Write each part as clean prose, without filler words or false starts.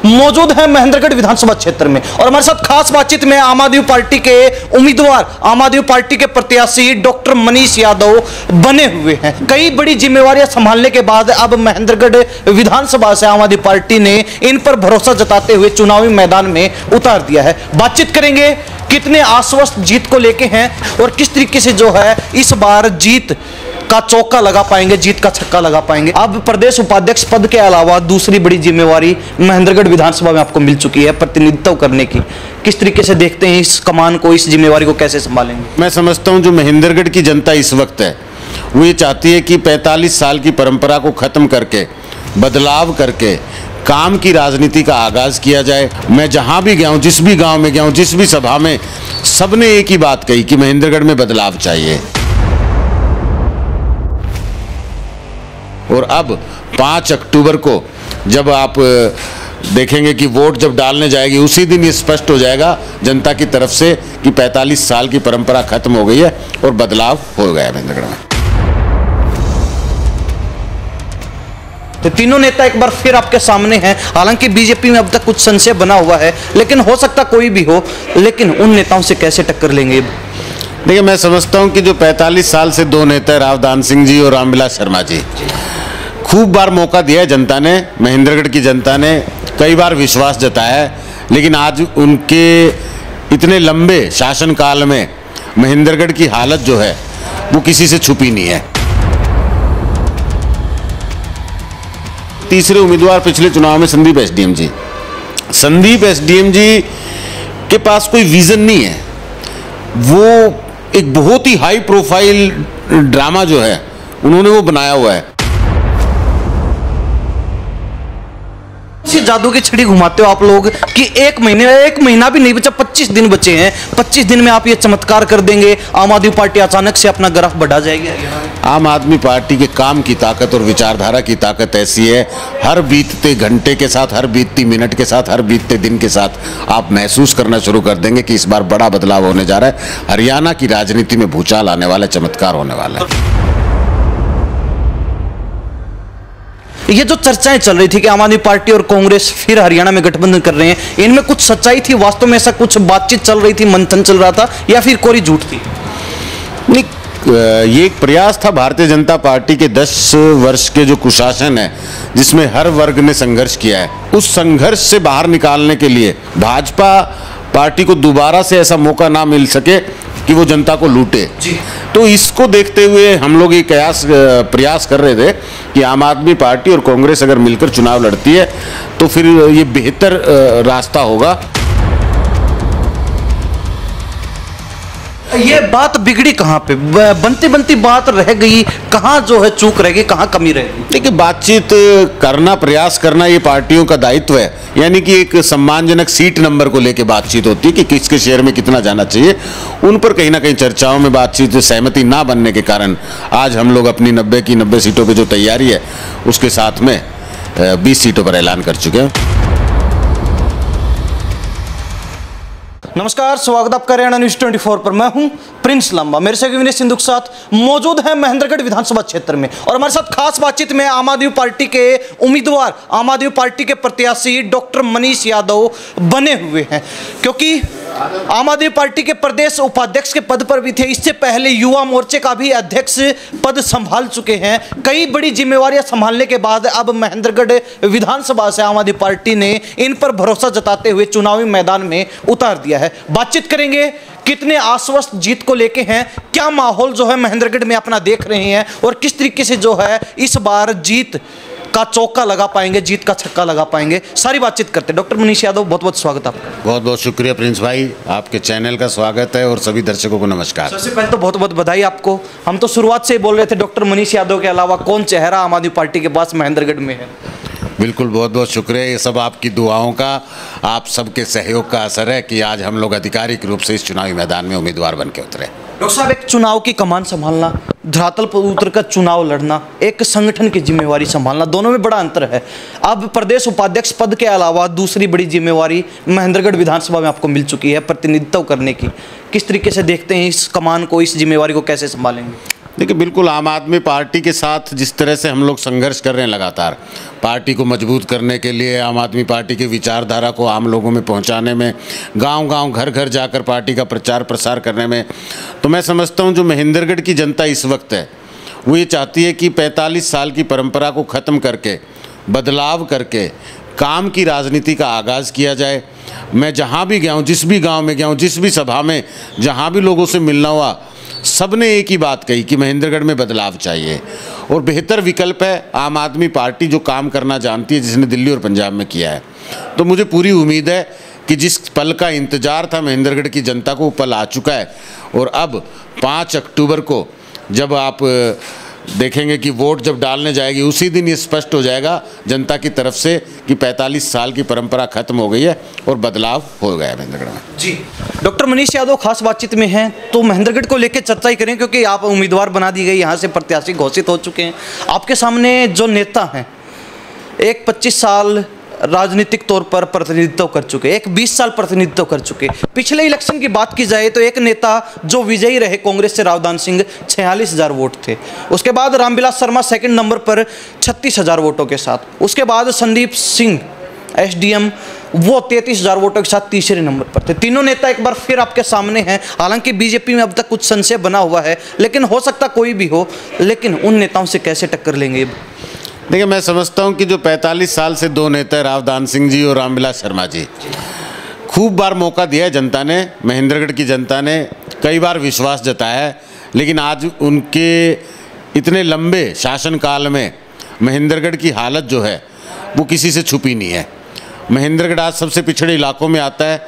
मौजूद है महेंद्रगढ़ विधानसभा क्षेत्र में और हमारे साथ खास बातचीत में आम आदमी पार्टी के उम्मीदवार, आम आदमी पार्टी के प्रत्याशी डॉक्टर मनीष यादव बने हुए हैं। कई बड़ी जिम्मेवारियां संभालने के बाद अब महेंद्रगढ़ विधानसभा से आम आदमी पार्टी ने इन पर भरोसा जताते हुए चुनावी मैदान में उतार दिया है। बातचीत करेंगे कितने आश्वस्त जीत को लेके हैं और किस तरीके से जो है इस बार जीत का चौका लगा पाएंगे, जीत का छक्का लगा पाएंगे। अब प्रदेश उपाध्यक्ष पद के अलावा दूसरी बड़ी जिम्मेवारी महेंद्रगढ़ विधानसभा में आपको मिल चुकी है प्रतिनिधित्व करने की। किस तरीके से देखते हैं इस कमान को, इस जिम्मेवारी को कैसे संभालेंगे? मैं समझता हूं जो महेंद्रगढ़ की जनता इस वक्त है वो ये चाहती है कि 45 साल की परंपरा को खत्म करके, बदलाव करके काम की राजनीति का आगाज किया जाए। मैं जहां भी गया हूं, जिस भी गांव में गया हूं, जिस भी सभा में, सबने एक ही बात कही कि महेंद्रगढ़ में बदलाव चाहिए। और अब 5 अक्टूबर को जब आप देखेंगे कि वोट जब डालने जाएगी, उसी दिन ये स्पष्ट हो जाएगा जनता की तरफ से कि 45 साल की परंपरा खत्म हो गई है और बदलाव हो गया है महेंद्रगढ़ में। तो तीनों नेता एक बार फिर आपके सामने हैं। हालांकि बीजेपी में अब तक कुछ संशय बना हुआ है, लेकिन हो सकता कोई भी हो, लेकिन उन नेताओं से कैसे टक्कर लेंगे? देखिए, मैं समझता हूं कि जो 45 साल से दो नेता रावदान सिंह जी और रामविलास शर्मा जी, खूब बार मौका दिया है जनता ने, महेंद्रगढ़ की जनता ने कई बार विश्वास जताया है, लेकिन आज उनके इतने लंबे शासनकाल में महेंद्रगढ़ की हालत जो है वो किसी से छुपी नहीं है। तीसरे उम्मीदवार पिछले चुनाव में संदीप एसडीएम जी, संदीप एसडीएम जी के पास कोई विजन नहीं है। वो एक बहुत ही हाई प्रोफाइल ड्रामा जो है उन्होंने वो बनाया हुआ है। जादू की छड़ी घुमाते हो आप लोग कि एक महीना भी नहीं बचा, 25 दिन बचे हैं। 25 दिन में आप ये चमत्कार कर देंगे, आम आदमी पार्टी अचानक से अपना ग्राफ बढ़ा जाएगी। आम आदमी पार्टी के काम की ताकत और विचारधारा की ताकत ऐसी है, हर बीतते घंटे के साथ, हर बीतती मिनट के साथ, हर बीतते दिन के साथ आप महसूस करना शुरू कर देंगे कि इस बार बड़ा बदलाव होने जा रहा है। हरियाणा की राजनीति में भूचाल आने वाला, चमत्कार होने वाला है। ये जो चर्चाएं चल रही थी कि आम आदमी पार्टी और कांग्रेस फिर हरियाणा में गठबंधन कर रहे हैं, इनमें कुछ सच्चाई थी? वास्तव में ऐसा कुछ बातचीत चल रही थी, मंथन चल रहा था, या फिर कोरी झूठ थी? नहीं, ये एक प्रयास था भारतीय जनता पार्टी के 10 वर्ष के जो कुशासन है, जिसमें हर वर्ग ने संघर्ष किया है, उस संघर्ष से बाहर निकालने के लिए भाजपा पार्टी को दोबारा से ऐसा मौका ना मिल सके कि वो जनता को लूटे। तो इसको देखते हुए हम लोग ये प्रयास कर रहे थे कि आम आदमी पार्टी और कांग्रेस अगर मिलकर चुनाव लड़ती है तो फिर ये बेहतर रास्ता होगा। ये बात बिगड़ी कहाँ पे? बनती बनती बात रह गई, कहाँ जो है चूक रह गई, कहाँ कमी रह गई? देखिए, बातचीत करना, प्रयास करना ये पार्टियों का दायित्व है। यानी कि एक सम्मानजनक सीट नंबर को लेके बातचीत होती है कि किसके शेयर में कितना जाना चाहिए। उन पर कहीं ना कहीं चर्चाओं में बातचीत सहमति ना बनने के कारण आज हम लोग अपनी 90 की 90 सीटों पर जो तैयारी है उसके साथ में 20 सीटों पर ऐलान कर चुके हैं। नमस्कार, स्वागत आपका हरियाणा न्यूज 24 पर। मैं हूं प्रिंस लंबा, मेरे से विनय सिंधु के साथ मौजूद है महेंद्रगढ़ विधानसभा क्षेत्र में और हमारे साथ खास बातचीत में आम आदमी पार्टी के उम्मीदवार, आम आदमी पार्टी के प्रत्याशी डॉक्टर मनीष यादव बने हुए हैं, क्योंकि आम आदमी पार्टी के प्रदेश उपाध्यक्ष के पद पर भी थे। इससे पहले युवा मोर्चे का भी अध्यक्ष पद संभाल चुके हैं। कई बड़ी जिम्मेवारियां संभालने के बाद अब महेंद्रगढ़ विधानसभा से आम आदमी पार्टी ने इन पर भरोसा जताते हुए चुनावी मैदान में उतार दिया है। बातचीत करेंगे कितने आश्वस्त जीत को लेके हैं, क्या माहौल जो है महेंद्रगढ़ में अपना देख रहे हैं और किस तरीके से जो है इस बार जीत का चौका लगा पाएंगे, जीत का छक्का लगा पाएंगे, सारी बातचीत करते हैं। डॉक्टर मनीष यादव, बहुत बहुत स्वागत आपका। बहुत बहुत शुक्रिया प्रिंस भाई, आपके चैनल का स्वागत है और सभी दर्शकों को नमस्कार। सबसे पहले तो बहुत बहुत बधाई आपको। हम तो शुरुआत से ही बोल रहे थे डॉक्टर मनीष यादव के अलावा कौन चेहरा आम आदमी पार्टी के पास महेंद्रगढ़ में है। बिल्कुल, बहुत बहुत शुक्रिया। ये सब आपकी दुआओं का, आप सबके सहयोग का असर है कि आज हम लोग आधिकारिक रूप से इस चुनावी मैदान में उम्मीदवार बन के उतरे। डॉक्टर साहब, एक चुनाव की कमान संभालना, धरातल पर उतर कर चुनाव लड़ना, एक संगठन की जिम्मेवारी संभालना, दोनों में बड़ा अंतर है। अब प्रदेश उपाध्यक्ष पद के अलावा दूसरी बड़ी जिम्मेवारी महेंद्रगढ़ विधानसभा में आपको मिल चुकी है प्रतिनिधित्व करने की। किस तरीके से देखते हैं इस कमान को, इस जिम्मेवारी को कैसे संभालेंगे? देखिए, बिल्कुल आम आदमी पार्टी के साथ जिस तरह से हम लोग संघर्ष कर रहे हैं लगातार, पार्टी को मजबूत करने के लिए, आम आदमी पार्टी की विचारधारा को आम लोगों में पहुंचाने में, गांव-गांव, घर-घर जाकर पार्टी का प्रचार प्रसार करने में, तो मैं समझता हूं जो महेंद्रगढ़ की जनता इस वक्त है वो ये चाहती है कि 45 साल की परंपरा को ख़त्म करके, बदलाव करके काम की राजनीति का आगाज़ किया जाए। मैं जहाँ भी गया हूँ, जिस भी गांव में गया हूँ, जिस भी सभा में, जहाँ भी लोगों से मिलना हुआ, सब ने एक ही बात कही कि महेंद्रगढ़ में बदलाव चाहिए और बेहतर विकल्प है आम आदमी पार्टी, जो काम करना जानती है, जिसने दिल्ली और पंजाब में किया है। तो मुझे पूरी उम्मीद है कि जिस पल का इंतज़ार था महेंद्रगढ़ की जनता को, वो पल आ चुका है और अब 5 अक्टूबर को जब आप देखेंगे कि वोट जब डालने जाएगी, उसी दिन ये स्पष्ट हो जाएगा जनता की तरफ से कि 45 साल की परंपरा खत्म हो गई है और बदलाव हो गया है महेंद्रगढ़ में। जी, डॉक्टर मनीष यादव खास बातचीत में हैं, तो महेंद्रगढ़ को लेकर चर्चा ही करें, क्योंकि आप उम्मीदवार बना दी गई, यहाँ से प्रत्याशी घोषित हो चुके हैं। आपके सामने जो नेता हैं, एक 25 साल राजनीतिक तौर पर प्रतिनिधित्व कर चुके, एक 20 साल प्रतिनिधित्व कर चुके। पिछले इलेक्शन की बात की जाए तो एक नेता जो विजयी रहे कांग्रेस से, रावदान सिंह, 46,000 वोट थे। उसके बाद रामविलास शर्मा सेकंड नंबर पर 36,000 वोटों के साथ। उसके बाद संदीप सिंह SDM, वो 33,000 वोटों के साथ तीसरे नंबर पर थे। तीनों नेता एक बार फिर आपके सामने हैं। हालांकि बीजेपी में अब तक कुछ संशय बना हुआ है, लेकिन हो सकता कोई भी हो, लेकिन उन नेताओं से कैसे टक्कर लेंगे? देखिए, मैं समझता हूं कि जो 45 साल से दो नेता, रावदान सिंह जी और रामविलास शर्मा जी, खूब बार मौका दिया है जनता ने, महेंद्रगढ़ की जनता ने कई बार विश्वास जताया है, लेकिन आज उनके इतने लंबे शासनकाल में महेंद्रगढ़ की हालत जो है वो किसी से छुपी नहीं है। महेंद्रगढ़ आज सबसे पिछड़े इलाकों में आता है।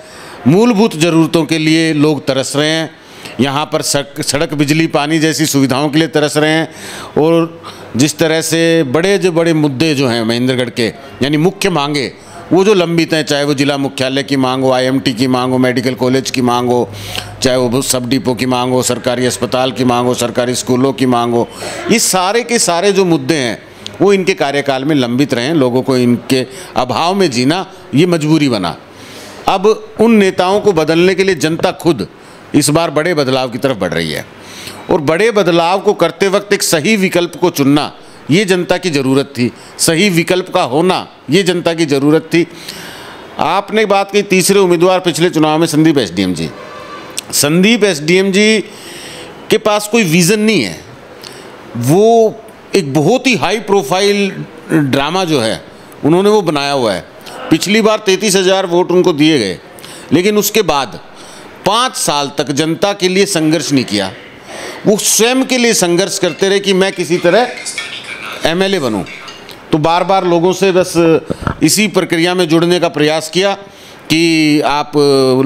मूलभूत ज़रूरतों के लिए लोग तरस रहे हैं, यहाँ पर सड़क, बिजली, पानी जैसी सुविधाओं के लिए तरस रहे हैं। और जिस तरह से बड़े मुद्दे जो हैं महेंद्रगढ़ के, यानी मुख्य मांगे, वो जो लंबित हैं, चाहे वो जिला मुख्यालय की मांग हो, IMT की मांग हो, मेडिकल कॉलेज की मांग हो, चाहे वो सब डिपो की मांग हो, सरकारी अस्पताल की मांग हो, सरकारी स्कूलों की मांग हो, ये सारे के सारे जो मुद्दे हैं वो इनके कार्यकाल में लंबित रहे हैं। लोगों को इनके अभाव में जीना ये मजबूरी बना। अब उन नेताओं को बदलने के लिए जनता खुद इस बार बड़े बदलाव की तरफ बढ़ रही है और बड़े बदलाव को करते वक्त एक सही विकल्प को चुनना, ये जनता की ज़रूरत थी। सही विकल्प का होना, ये जनता की ज़रूरत थी। आपने बात की तीसरे उम्मीदवार पिछले चुनाव में संदीप SDM जी। संदीप SDM जी के पास कोई विज़न नहीं है। वो एक बहुत ही हाई प्रोफाइल ड्रामा जो है उन्होंने वो बनाया हुआ है। पिछली बार 33,000 वोट उनको दिए गए, लेकिन उसके बाद 5 साल तक जनता के लिए संघर्ष नहीं किया। वो स्वयं के लिए संघर्ष करते रहे कि मैं किसी तरह MLA बनूं। तो बार बार लोगों से बस इसी प्रक्रिया में जुड़ने का प्रयास किया कि आप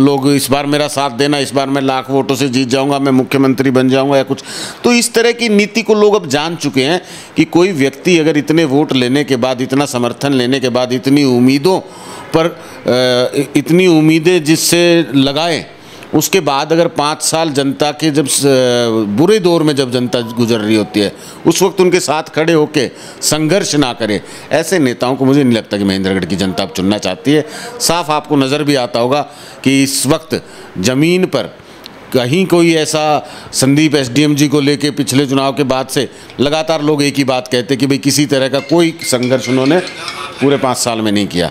लोग इस बार मेरा साथ देना, इस बार मैं लाख वोटों से जीत जाऊंगा, मैं मुख्यमंत्री बन जाऊंगा या कुछ। तो इस तरह की नीति को लोग अब जान चुके हैं कि कोई व्यक्ति अगर इतने वोट लेने के बाद, इतना समर्थन लेने के बाद, इतनी उम्मीदों पर इतनी उम्मीदें जिससे लगाए, उसके बाद अगर 5 साल जनता के जब बुरे दौर में जब जनता गुजर रही होती है, उस वक्त उनके साथ खड़े होकर संघर्ष ना करे, ऐसे नेताओं को मुझे नहीं लगता कि महेंद्रगढ़ की जनता अब चुनना चाहती है। साफ आपको नज़र भी आता होगा कि इस वक्त ज़मीन पर कहीं कोई ऐसा संदीप SDM जी को लेके पिछले चुनाव के बाद से लगातार लोग एक ही बात कहते कि भाई किसी तरह का कोई संघर्ष उन्होंने पूरे 5 साल में नहीं किया।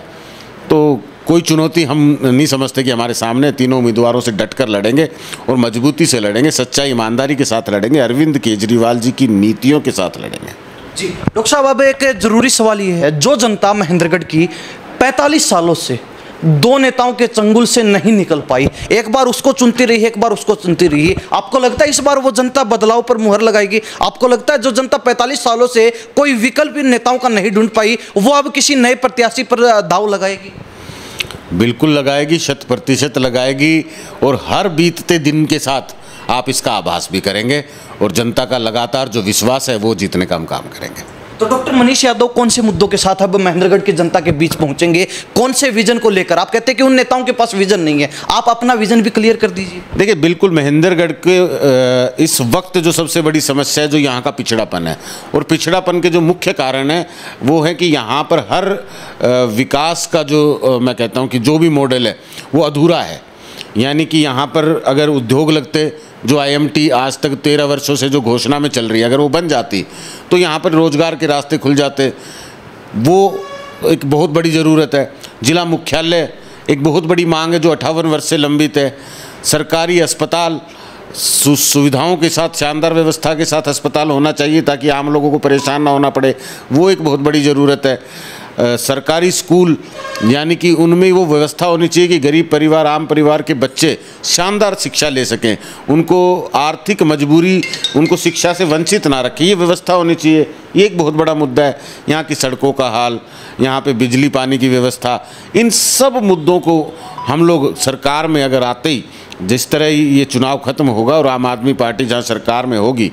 तो कोई चुनौती हम नहीं समझते कि हमारे सामने। तीनों उम्मीदवारों से डटकर लड़ेंगे और मजबूती से लड़ेंगे, सच्चाई ईमानदारी के साथ लड़ेंगे, अरविंद केजरीवाल जी की नीतियों के साथ लड़ेंगे। जी डॉक्टर साहब, अब एक जरूरी सवाल ये है, जो जनता महेंद्रगढ़ की 45 सालों से दो नेताओं के चंगुल से नहीं निकल पाई, एक बार उसको चुनती रही, एक बार उसको चुनती रही, आपको लगता है इस बार वो जनता बदलाव पर मुहर लगाएगी? आपको लगता है जो जनता 45 सालों से कोई विकल्प इन नेताओं का नहीं ढूंढ पाई, वो अब किसी नए प्रत्याशी पर दाव लगाएगी? बिल्कुल लगाएगी, 100% लगाएगी। और हर बीतते दिन के साथ आप इसका आभास भी करेंगे और जनता का लगातार जो विश्वास है वो जीतने का हम काम करेंगे। तो डॉक्टर मनीष यादव कौन से मुद्दों के साथ अब महेंद्रगढ़ की जनता के बीच पहुंचेंगे? कौन से विजन को लेकर? आप कहते हैं कि उन नेताओं के पास विजन नहीं है, आप अपना विजन भी क्लियर कर दीजिए। देखिए, बिल्कुल महेंद्रगढ़ के इस वक्त जो सबसे बड़ी समस्या है जो यहाँ का पिछड़ापन है, और पिछड़ापन के जो मुख्य कारण है वो है कि यहाँ पर हर विकास का जो मैं कहता हूँ कि जो भी मॉडल है वो अधूरा है। यानी कि यहाँ पर अगर उद्योग लगते, जो IMT आज तक 13 वर्षों से जो घोषणा में चल रही है, अगर वो बन जाती तो यहाँ पर रोजगार के रास्ते खुल जाते। वो एक बहुत बड़ी ज़रूरत है। जिला मुख्यालय एक बहुत बड़ी मांग है जो 58 वर्ष से लंबित है। सरकारी अस्पताल सुविधाओं के साथ, शानदार व्यवस्था के साथ अस्पताल होना चाहिए ताकि आम लोगों को परेशान ना होना पड़े, वो एक बहुत बड़ी ज़रूरत है। सरकारी स्कूल यानी कि उनमें वो व्यवस्था होनी चाहिए कि गरीब परिवार, आम परिवार के बच्चे शानदार शिक्षा ले सकें, उनको आर्थिक मजबूरी उनको शिक्षा से वंचित ना रखे, ये व्यवस्था होनी चाहिए। ये एक बहुत बड़ा मुद्दा है। यहाँ की सड़कों का हाल, यहाँ पे बिजली पानी की व्यवस्था, इन सब मुद्दों को हम लोग सरकार में अगर आते ही, जिस तरह ये चुनाव खत्म होगा और आम आदमी पार्टी जहाँ सरकार में होगी,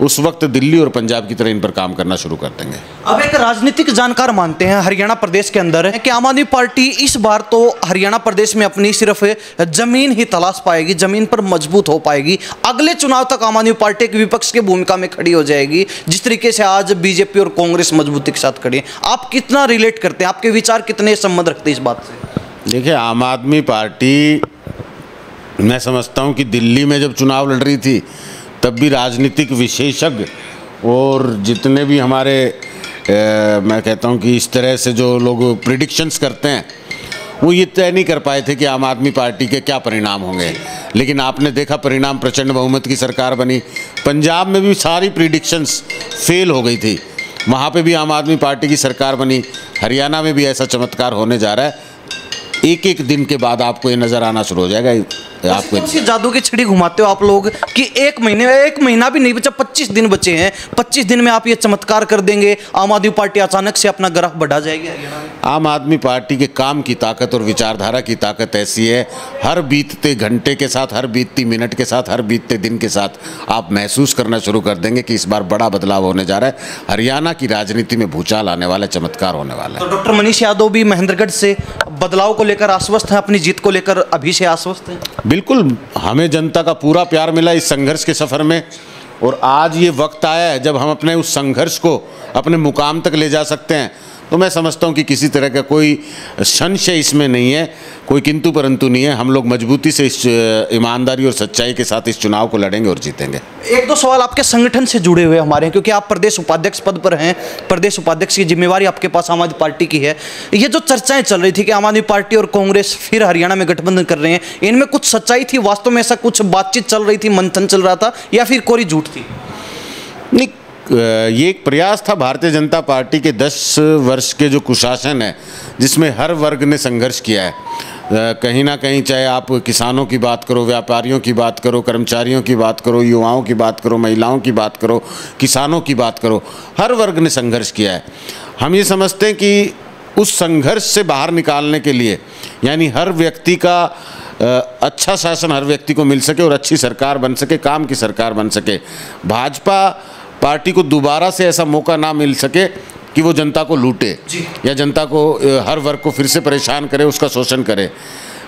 उस वक्त दिल्ली और पंजाब की तरह इन पर काम करना शुरू कर देंगे। अब एक राजनीतिक जानकार मानते हैं हरियाणा प्रदेश के अंदर है कि आम आदमी पार्टी इस बार तो हरियाणा प्रदेश में अपनी सिर्फ जमीन ही तलाश पाएगी, जमीन पर मजबूत हो पाएगी। अगले चुनाव तक आम आदमी पार्टी एक विपक्ष की भूमिका में खड़ी हो जाएगी, जिस तरीके से आज बीजेपी और कांग्रेस मजबूती के साथ खड़ी है। आप कितना रिलेट करते हैं, आपके विचार कितने संबंध रखते हैं इस बात से? देखिए, आम आदमी पार्टी, मैं समझता हूँ कि दिल्ली में जब चुनाव लड़ रही थी तब भी राजनीतिक विशेषज्ञ और जितने भी हमारे मैं कहता हूँ कि इस तरह से जो लोग प्रिडिक्शंस करते हैं, वो ये तय नहीं कर पाए थे कि आम आदमी पार्टी के क्या परिणाम होंगे। लेकिन आपने देखा परिणाम, प्रचंड बहुमत की सरकार बनी। पंजाब में भी सारी प्रिडिक्शंस फेल हो गई थी, वहाँ पे भी आम आदमी पार्टी की सरकार बनी। हरियाणा में भी ऐसा चमत्कार होने जा रहा है। एक एक दिन के बाद आपको ये नज़र आना शुरू हो जाएगा। आपको तो जादू की छड़ी घुमाते हो आप लोग कि एक महीना भी नहीं बचा, 25 दिन बचे हैं, 25 दिन में आप ये चमत्कार कर देंगे, आम आदमी पार्टी अचानक से अपना ग्राफ बढ़ा जाएगी हरियाणा में? आम आदमी पार्टी के काम की ताकत और विचारधारा की ताकत ऐसी है, हर बीतते घंटे के साथ, हर बीतती मिनट के साथ, हर बीतते दिन के साथ आप महसूस करना शुरू कर देंगे कि इस बार बड़ा बदलाव होने जा रहा है। हरियाणा की राजनीति में भूचाल आने वाला, चमत्कार होने वाला है। तो डॉक्टर मनीष यादव भी महेंद्रगढ़ से बदलाव को लेकर आश्वस्त हैं, अपनी जीत को लेकर अभी से आश्वस्त हैं? बिल्कुल, हमें जनता का पूरा प्यार मिला इस संघर्ष के सफ़र में, और आज ये वक्त आया है जब हम अपने उस संघर्ष को अपने मुकाम तक ले जा सकते हैं। तो मैं समझता हूँ कि किसी तरह का कोई संशय इसमें नहीं है, कोई किंतु परंतु नहीं है। हम लोग मजबूती से इस ईमानदारी और सच्चाई के साथ इस चुनाव को लड़ेंगे और जीतेंगे। एक दो सवाल आपके संगठन से जुड़े हुए हमारे हैं, क्योंकि आप प्रदेश उपाध्यक्ष पद पर हैं, प्रदेश उपाध्यक्ष की जिम्मेवारी आपके पास आम आदमी पार्टी की है। ये जो चर्चाएं चल रही थी कि आम आदमी पार्टी और कांग्रेस फिर हरियाणा में गठबंधन कर रहे हैं, इनमें कुछ सच्चाई थी? वास्तव में ऐसा कुछ बातचीत चल रही थी, मंथन चल रहा था, या फिर कोरी झूठ थी? नहीं, ये एक प्रयास था भारतीय जनता पार्टी के 10 वर्ष के जो कुशासन है, जिसमें हर वर्ग ने संघर्ष किया है। कहीं ना कहीं, चाहे आप किसानों की बात करो, व्यापारियों की बात करो, कर्मचारियों की बात करो, युवाओं की बात करो, महिलाओं की बात करो, किसानों की बात करो, हर वर्ग ने संघर्ष किया है। हम ये समझते हैं कि उस संघर्ष से बाहर निकालने के लिए, यानी हर व्यक्ति का अच्छा शासन हर व्यक्ति को मिल सके और अच्छी सरकार बन सके, काम की सरकार बन सके, भाजपा पार्टी को दोबारा से ऐसा मौका ना मिल सके कि वो जनता को लूटे या जनता को, हर वर्ग को फिर से परेशान करे, उसका शोषण करे।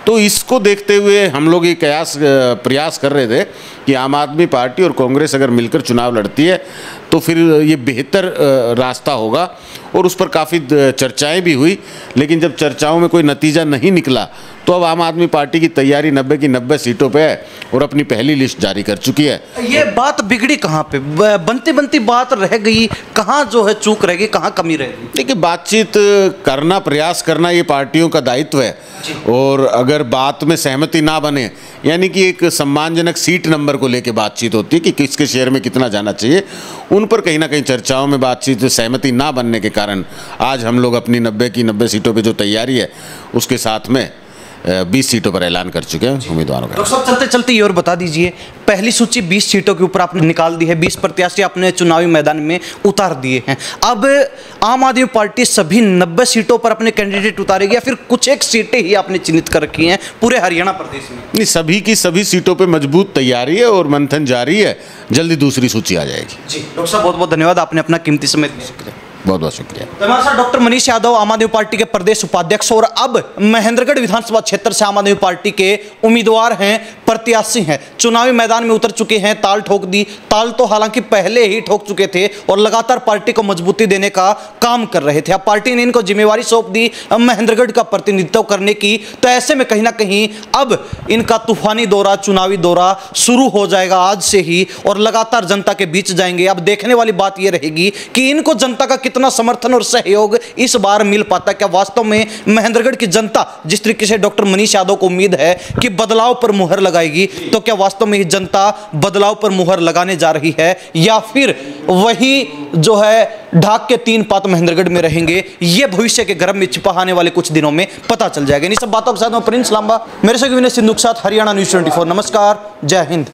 तो इसको देखते हुए हम लोग ये प्रयास कर रहे थे कि आम आदमी पार्टी और कांग्रेस अगर मिलकर चुनाव लड़ती है तो फिर ये बेहतर रास्ता होगा, और उस पर काफ़ी चर्चाएं भी हुई। लेकिन जब चर्चाओं में कोई नतीजा नहीं निकला तो अब आम आदमी पार्टी की तैयारी 90 की 90 सीटों पे है और अपनी पहली लिस्ट जारी कर चुकी है। ये बात बिगड़ी कहाँ पे? बनती बनती बात रह गई, कहाँ जो है चूक रह गई, कहाँ कमी रह गई? देखिए, बातचीत करना, प्रयास करना ये पार्टियों का दायित्व है, और अगर बात में सहमति ना बने, यानी कि एक सम्मानजनक सीट नंबर को लेके बातचीत होती है कि किसके शेयर में कितना जाना चाहिए, उन पर कहीं ना कहीं चर्चाओं में बातचीत सहमति ना बनने के कारण आज हम लोग अपनी 90 की 90 सीटों पे जो तैयारी है उसके साथ में 20 सीटों पर ऐलान कर चुके हैं उम्मीदवारों का। डॉक्टर साहब, चलते चलते ये और बता दीजिए, पहली सूची 20 सीटों के ऊपर आपने निकाल दी है, 20 प्रत्याशी आपने चुनावी मैदान में उतार दिए हैं। अब आम आदमी पार्टी सभी 90 सीटों पर अपने कैंडिडेट उतारेगी या फिर कुछ एक सीटें ही आपने चिन्हित कर रखी हैं पूरे हरियाणा प्रदेश में? नहीं, सभी की सभी सीटों पर मजबूत तैयारी है और मंथन जारी है, जल्दी दूसरी सूची आ जाएगी। जी डॉक्टर साहब, बहुत बहुत धन्यवाद, आपने अपना कीमती समय दिया। बहुत बहुत शुक्रिया। तो हमारे साथ डॉक्टर मनीष यादव, आम आदमी पार्टी के प्रदेश उपाध्यक्ष और अब महेंद्रगढ़ विधानसभा क्षेत्र से आम आदमी पार्टी के उम्मीदवार हैं, प्रत्याशी हैं, चुनावी मैदान में उतर चुके हैं, ताल ठोक दी। ताल तो हालांकि पहले ही ठोक चुके थे और लगातार पार्टी को मजबूती देने का काम कर रहे थे। अब पार्टी ने इनको जिम्मेवारी सौंप दी महेंद्रगढ़ का प्रतिनिधित्व करने की, तो ऐसे में कहीं ना कहीं अब इनका तूफानी दौरा, चुनावी दौरा शुरू हो जाएगा आज से ही और लगातार जनता के बीच जाएंगे। अब देखने वाली बात यह रहेगी कि इनको जनता का कितना समर्थन और सहयोग इस बार मिल पाता है। क्या वास्तव में महेंद्रगढ़ की जनता जिस तरीके से डॉक्टर मनीष यादव को उम्मीद है कि बदलाव पर मुहर लगाएगी, तो क्या वास्तव में जनता बदलाव पर मुहर लगाने जा रही है या फिर वही जो है ढाक के 3 पात महेंद्रगढ़ में रहेंगे? यह भविष्य के गर्भ में छिपा आने वाले कुछ दिनों में पता चल जाएगा। इन सब बातों के साथ मैं प्रिंस लांबा, मेरे से विनय सिंधु के साथ हरियाणा न्यूज़ 24। नमस्कार, जय हिंद।